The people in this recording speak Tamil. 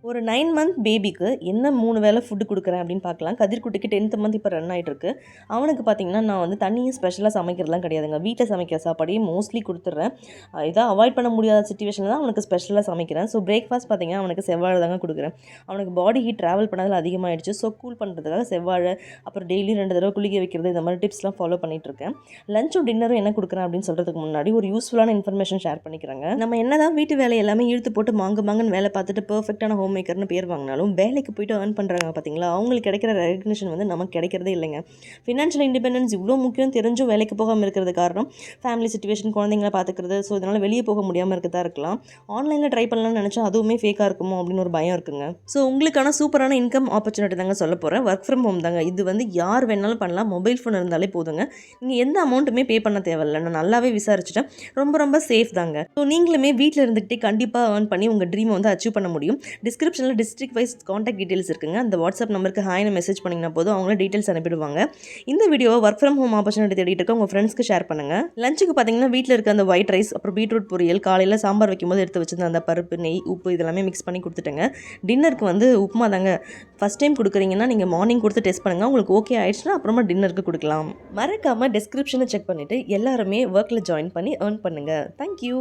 ஒரு 9 மந்த் பேபிக்கு என்ன 3 வேளை ஃபுட் குடுக்குறேன் அப்படின்னு பார்க்கலாம். கதிர்குட்டிக்கு 10த் மந்த் இப்போ ரன் ஆயிட்டிருக்கு. அவனுக்கு பார்த்தீங்கன்னா, நான் வந்து தனியா ஸ்பெஷலா சமைக்கிறதுலாம் கிடையாதுங்க. வீட்ல சமைக்கிற சாப்பாடையே மோஸ்ட்லி குடுத்துடுறேன். இதான் அவாய்ட் பண்ண முடியாத சிச்சுவேஷன்ல தான் அவனுக்கு ஸ்பெஷலா சமைக்கிறேன். ஸோ பிரேக்ஃபாஸ்ட் பார்த்தீங்கன்னா, அவனுக்கு செவ்வாழை தாங்க குடுக்குறேன். அவனுக்கு பாடி ஹீட் ட்ராவல் பண்ணதில அதிகமாயிடுச்சு. ஸோ கூல் பண்ணுறதுக்காக செவ்வாழை, அப்புறம் டெய்லி 2 தடவை குளிக்க வைக்கிறது, இந்த மாதிரி டிப்ஸ்லாம் ஃபாலோ பண்ணிட்டுருக்கேன். லஞ்சும் டின்னரும் என்ன குடுக்குறேன் அப்படின்னு சொல்றதுக்கு முன்னாடி ஒரு யூஸ்ஃபுல்லான இன்ஃபர்மேஷன் ஷேர் பண்ணிக்கிறேங்க. நம்ம என்னதான் வீட்டு வேலை எல்லாமே இழுத்து போட்டு மாங்கன்னு வேலை பார்த்துட்டு பெர்ஃபெக்ட்டான ஹோம் மேக்கர்னு பேர் வாங்கினாலும் வேலைக்கு போயிட்டு ஏர்ன் பண்ணுறாங்க பார்த்தீங்களா, அவங்களுக்கு கிடைக்கிற ரெகக்னிஷன் வந்து நமக்கு கிடைக்கிறதே இல்லைங்க. ஃபினான்ஷியல் இண்டிபெண்டன்ஸ் இவ்வளோ முக்கியம் தெரிஞ்சும் வேலைக்கு போகாமல் இருக்கிறது காரணம் ஃபேமிலி சிச்சுவேஷன், குழந்தைங்களை பார்த்துக்கிறது. ஸோ இதனால் வெளியே போக முடியாமல் இருக்கதா இருக்கலாம். ஆன்லைனில் ட்ரை பண்ணலாம்னு நினச்சா அதுவுமே ஃபேக்காக இருக்குமோ அப்படின்னு ஒரு பயம் இருக்குங்க. ஸோ உங்களுக்கான சூப்பரான இன்கம் ஆப்பர்ச்சுனிட்டி தாங்க சொல்ல போகிறேன். ஒர்க் ஃப்ரம் ஹோம் தாங்க. இது வந்து யார் வேணாலும் பண்ணலாம். மொபைல் ஃபோன் இருந்தாலே போதுங்க. நீங்கள் எந்த அமௌண்ட்டுமே பே பண்ண தேவையில்லை. நான் நல்லாவே விசாரிச்சுட்டேன். ரொம்ப சேஃப் தாங்க. ஸோ நீங்களுமே வீட்டில் இருந்துகிட்டே கண்டிப்பாக ஏர்ன் பண்ணி உங்கள் ட்ரீமை வந்து அச்சீவ் பண்ண முடியும். டிஸ்கிரிப்ஷனில் டிஸ்ட்ரிக்ட் வைஸ் காண்டாக்ட் டீட்டெயில்ஸ் இருக்குங்க. அந்த வாட்ஸ்அப் நம்பருக்கு ஹாய்னு மெசேஜ் பண்ணிங்கன்னா போதும், அவங்களே டீட்டெயில்ஸ் அனுப்பிடுவாங்க. இந்த வீடியோவை ஒர்க் ஃப்ரம் ஹோம் ஆப்பர்ச்சுனிட்டி தேடிட்டு இருக்க உங்கள் ஃப்ரெண்ட்ஸ்க்கு ஷேர் பண்ணுங்கள். லஞ்சுக்கு பார்த்தீங்கன்னா வீட்டில் இருக்க அந்த ஒயிட் ரைஸ், அப்புறம் பீட்ரூட் பொரியல், காலையில் சாம்பார் வைக்கும்போது எடுத்து வச்சிருந்த அந்த பருப்பு, நெய், உப்பு இதெல்லாமே மிக்ஸ் பண்ணி கொடுத்துட்டேங்க. டின்னருக்கு வந்து உப்புமா தாங்க. ஃபஸ்ட் டைம் கொடுக்குறீங்கன்னா நீங்கள் மார்னிங் கொடுத்து டெஸ்ட் பண்ணுங்கள். உங்களுக்கு ஓகே ஆயிடுச்சுன்னா அப்புறமா டின்னருக்கு கொடுக்கலாம். மறக்காமல் டிஸ்கிரிப்ஷனை செக் பண்ணிவிட்டு எல்லாருமே ஒர்க்கில் ஜாயின் பண்ணி ஏர்ன் பண்ணுங்கள். தேங்க்யூ.